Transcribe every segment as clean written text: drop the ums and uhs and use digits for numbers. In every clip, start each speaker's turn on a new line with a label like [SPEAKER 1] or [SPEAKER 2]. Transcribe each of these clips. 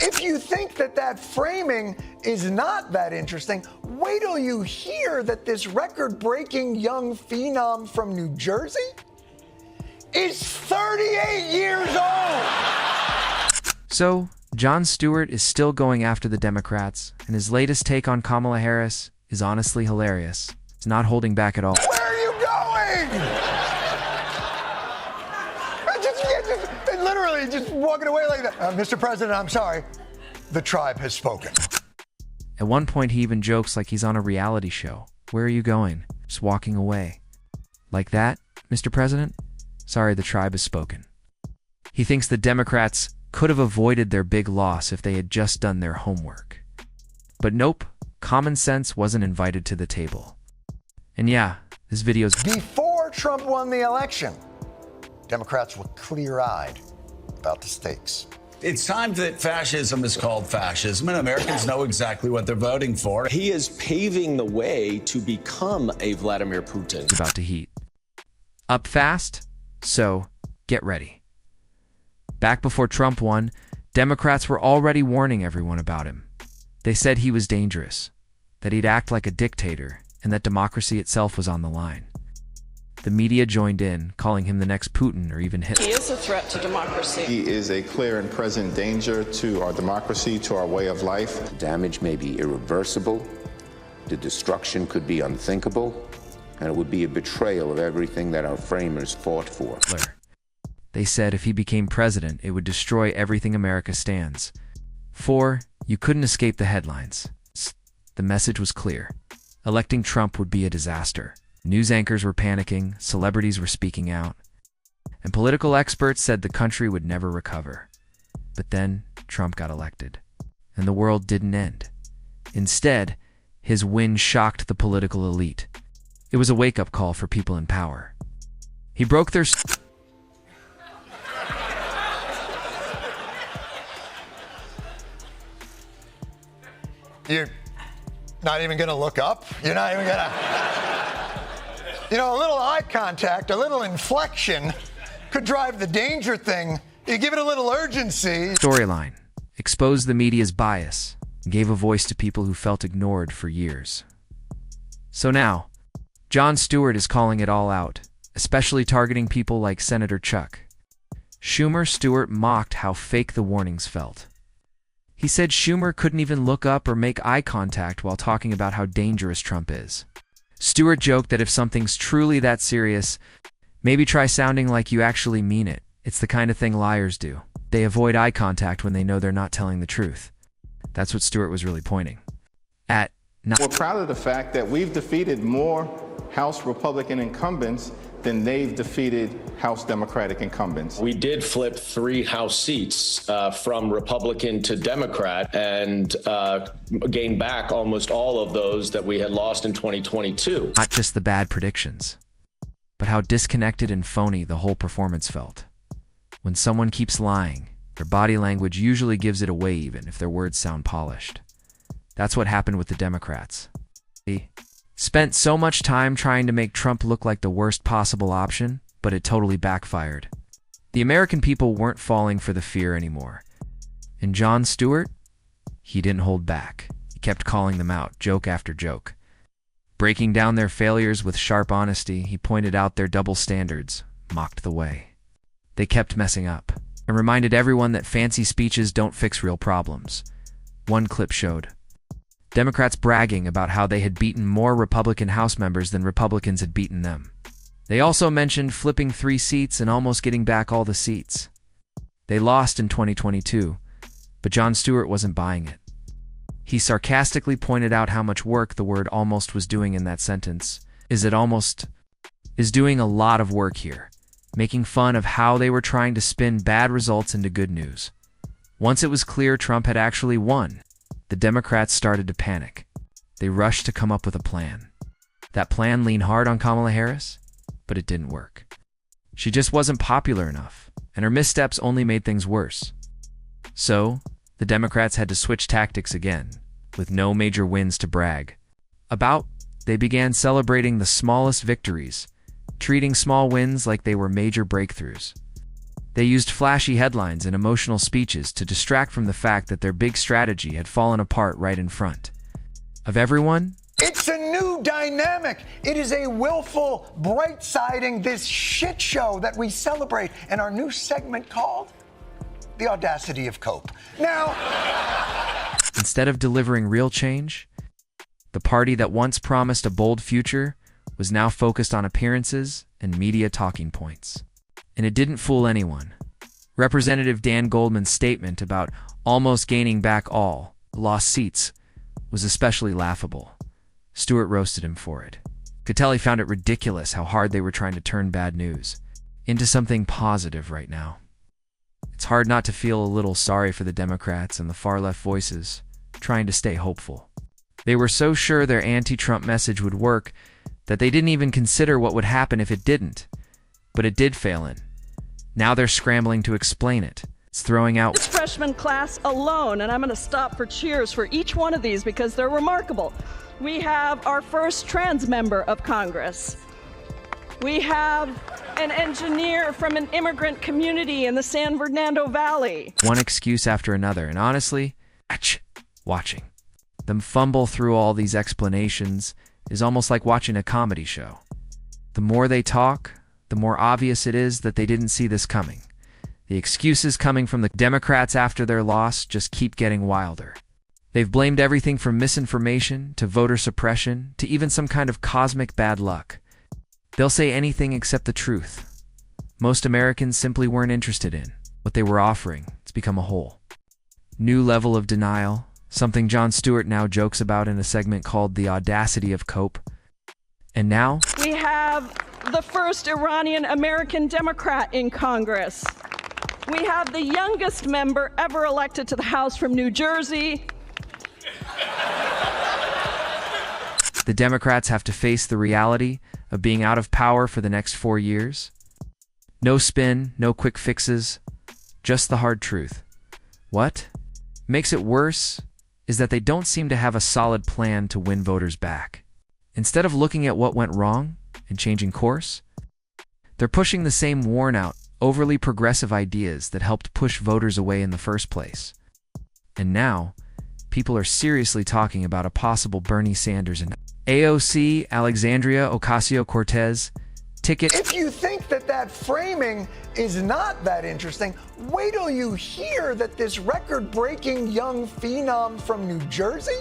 [SPEAKER 1] If you think that framing is not that interesting, wait till you hear that this record-breaking young phenom from New Jersey is 38 years old.
[SPEAKER 2] So, Jon Stewart is still going after the Democrats, and his latest take on Kamala Harris is honestly hilarious. It's not holding back at all.
[SPEAKER 1] Where are you going? Literally just walking away like that. Mr. President, I'm sorry. The tribe has spoken.
[SPEAKER 2] At one point, he even jokes like he's on a reality show. Where are you going? Just walking away. Like that, Mr. President? Sorry, the tribe has spoken. He thinks the Democrats could have avoided their big loss if they had just done their homework. But nope, common sense wasn't invited to the table. And yeah, this video's...
[SPEAKER 1] Before Trump won the election, Democrats were clear-eyed about the stakes.
[SPEAKER 3] It's time that fascism is called fascism, and Americans know exactly what they're voting for.
[SPEAKER 4] He is paving the way to become a Vladimir Putin.
[SPEAKER 2] It's about to heat up fast, so get ready. Back before Trump won, Democrats were already warning everyone about him. They said he was dangerous, that he'd act like a dictator, and that democracy itself was on the line. The media joined in, calling him the next Putin or even Hitler.
[SPEAKER 5] He is a threat to democracy.
[SPEAKER 6] He is a clear and present danger to our democracy, to our way of life.
[SPEAKER 7] The damage may be irreversible, the destruction could be unthinkable, and it would be a betrayal of everything that our framers fought for.
[SPEAKER 2] They said if he became president, it would destroy everything America stands for. You couldn't escape the headlines. The message was clear. Electing Trump would be a disaster. News anchors were panicking, celebrities were speaking out, and political experts said the country would never recover. But then Trump got elected, and the world didn't end. Instead, his win shocked the political elite. It was a wake-up call for people in power. He broke their...
[SPEAKER 1] You're not even going to look up? You're not even going to... You know, a little eye contact, a little inflection could drive the danger thing. You give it a little urgency.
[SPEAKER 2] Storyline exposed the media's bias and gave a voice to people who felt ignored for years. So now, Jon Stewart is calling it all out, especially targeting people like Senator Chuck Schumer. Stewart mocked how fake the warnings felt. He said Schumer couldn't even look up or make eye contact while talking about how dangerous Trump is. Stewart joked that if something's truly that serious, maybe try sounding like you actually mean it. It's the kind of thing liars do. They avoid eye contact when they know they're not telling the truth. That's what Stewart was really pointing at.
[SPEAKER 6] We're proud of the fact that we've defeated more House Republican incumbents than they've defeated House Democratic incumbents.
[SPEAKER 4] We did flip 3 House seats from Republican to Democrat and gained back almost all of those that we had lost in 2022.
[SPEAKER 2] Not just the bad predictions, but how disconnected and phony the whole performance felt. When someone keeps lying, their body language usually gives it away even if their words sound polished. That's what happened with the Democrats. They spent so much time trying to make Trump look like the worst possible option, but it totally backfired. The American people weren't falling for the fear anymore. And Jon Stewart? He didn't hold back. He kept calling them out, joke after joke. Breaking down their failures with sharp honesty, he pointed out their double standards, mocked the way they kept messing up, and reminded everyone that fancy speeches don't fix real problems. One clip showed Democrats bragging about how they had beaten more Republican House members than Republicans had beaten them. They also mentioned flipping 3 seats and almost getting back all the seats. They lost in 2022, but Jon Stewart wasn't buying it. He sarcastically pointed out how much work the word almost was doing in that sentence. It almost is doing a lot of work here, making fun of how they were trying to spin bad results into good news. Once it was clear Trump had actually won, the Democrats started to panic. They rushed to come up with a plan. That plan leaned hard on Kamala Harris, but it didn't work. She just wasn't popular enough, and her missteps only made things worse. So, the Democrats had to switch tactics again, with no major wins to brag about. They began celebrating the smallest victories, treating small wins like they were major breakthroughs. They used flashy headlines and emotional speeches to distract from the fact that their big strategy had fallen apart right in front of everyone.
[SPEAKER 1] It's a new dynamic. It is a willful bright-siding this shit show that we celebrate in our new segment called The Audacity of Cope. Now,
[SPEAKER 2] Instead of delivering real change, the party that once promised a bold future was now focused on appearances and media talking points. And it didn't fool anyone. Representative Dan Goldman's statement about almost gaining back all lost seats was especially laughable. Stewart roasted him for it. Could tell he found it ridiculous how hard they were trying to turn bad news into something positive right now. It's hard not to feel a little sorry for the Democrats and the far-left voices trying to stay hopeful. They were so sure their anti-Trump message would work that they didn't even consider what would happen if it didn't. But it did fail in. Now they're scrambling to explain it. It's throwing out
[SPEAKER 5] This freshman class alone, and I'm going to stop for cheers for each one of these because they're remarkable. We have our first trans member of Congress. We have an engineer from an immigrant community in the San Fernando Valley.
[SPEAKER 2] one excuse after another, and honestly, watching them fumble through all these explanations is almost like watching a comedy show. The more they talk, the more obvious it is that they didn't see this coming. The excuses coming from the Democrats after their loss just keep getting wilder. They've blamed everything from misinformation to voter suppression to even some kind of cosmic bad luck. They'll say anything except the truth. Most Americans simply weren't interested in what they were offering. It's become a whole new level of denial, something Jon Stewart now jokes about in a segment called The Audacity of Cope. And now
[SPEAKER 5] We have the first Iranian American Democrat in Congress. We have the youngest member ever elected to the House from New Jersey.
[SPEAKER 2] the Democrats have to face the reality of being out of power for the next 4 years. No spin, no quick fixes, just the hard truth. What makes it worse is that they don't seem to have a solid plan to win voters back. Instead of looking at what went wrong and changing course, they're pushing the same worn-out, overly progressive ideas that helped push voters away in the first place. And now, people are seriously talking about a possible Bernie Sanders and AOC Alexandria Ocasio-Cortez ticket.
[SPEAKER 1] If you think that that framing is not that interesting, wait till you hear that this record-breaking young phenom from New Jersey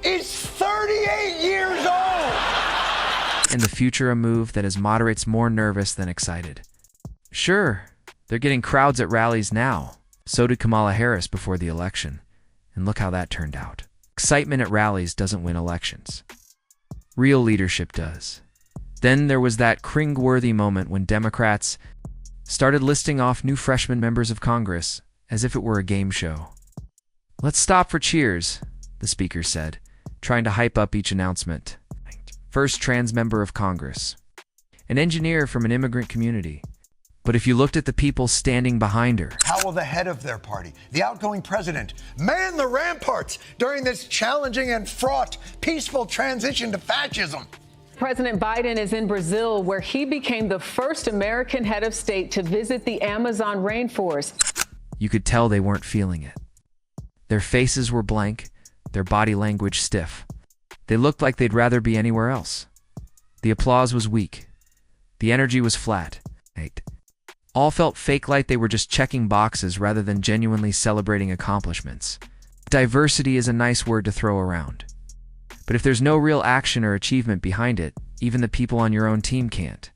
[SPEAKER 1] is 38 years old.
[SPEAKER 2] In the future, a move that has moderates more nervous than excited. Sure, they're getting crowds at rallies now. So did Kamala Harris before the election. And look how that turned out. Excitement at rallies doesn't win elections. Real leadership does. Then there was that cringeworthy moment when Democrats started listing off new freshman members of Congress as if it were a game show. "Let's stop for cheers," the speaker said, trying to hype up each announcement. First trans member of Congress. An engineer from an immigrant community. But if you looked at the people standing behind her,
[SPEAKER 1] How will the head of their party, the outgoing president, man the ramparts during this challenging and fraught, peaceful transition to fascism?
[SPEAKER 8] President Biden is in Brazil, where he became the first American head of state to visit the Amazon rainforest.
[SPEAKER 2] you could tell they weren't feeling it. Their faces were blank, their body language stiff. They looked like they'd rather be anywhere else. The applause was weak. The energy was flat. All felt fake, like they were just checking boxes rather than genuinely celebrating accomplishments. Diversity is a nice word to throw around. But if there's no real action or achievement behind it, even the people on your own team can't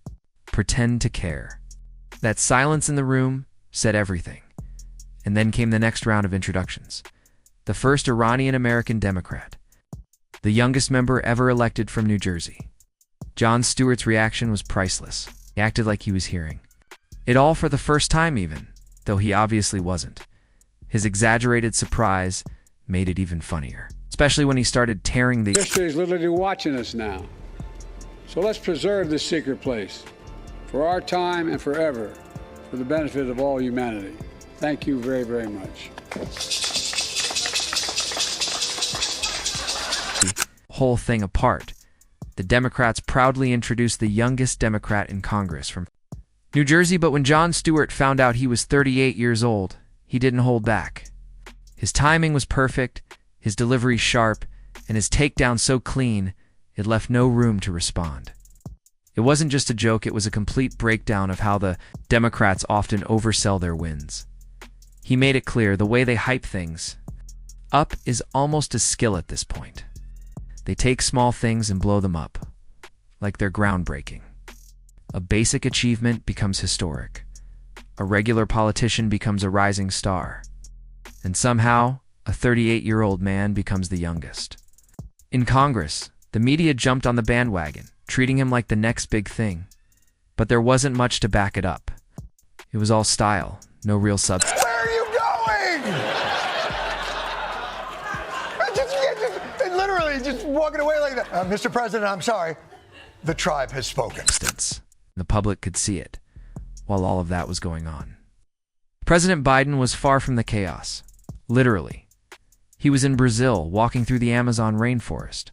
[SPEAKER 2] pretend to care. That silence in the room said everything. And then came the next round of introductions. The first Iranian-American Democrat. The youngest member ever elected from New Jersey. Jon Stewart's reaction was priceless. He acted like he was hearing it all for the first time even, though he obviously wasn't. His exaggerated surprise made it even funnier, especially when he started tearing the
[SPEAKER 9] History is literally watching us now. So let's preserve this secret place for our time and forever, for the benefit of all humanity. Thank you very, very much.
[SPEAKER 2] whole thing apart. The Democrats proudly introduced the youngest Democrat in Congress from New Jersey, but when Jon Stewart found out he was 38 years old, he didn't hold back. His timing was perfect, his delivery sharp, and his takedown so clean, it left no room to respond. It wasn't just a joke, it was a complete breakdown of how the Democrats often oversell their wins. He made it clear the way they hype things up is almost a skill at this point. They take small things and blow them up, like they're groundbreaking. A basic achievement becomes historic. A regular politician becomes a rising star. And somehow, a 38-year-old man becomes the youngest. In Congress, the media jumped on the bandwagon, treating him like the next big thing. But there wasn't much to back it up. It was all style, no real substance.
[SPEAKER 1] Where are you going? And literally just walking away like that. Mr. President, I'm sorry. The tribe has spoken.
[SPEAKER 2] The public could see it, while all of that was going on. President Biden was far from the chaos. Literally. He was in Brazil, walking through the Amazon rainforest,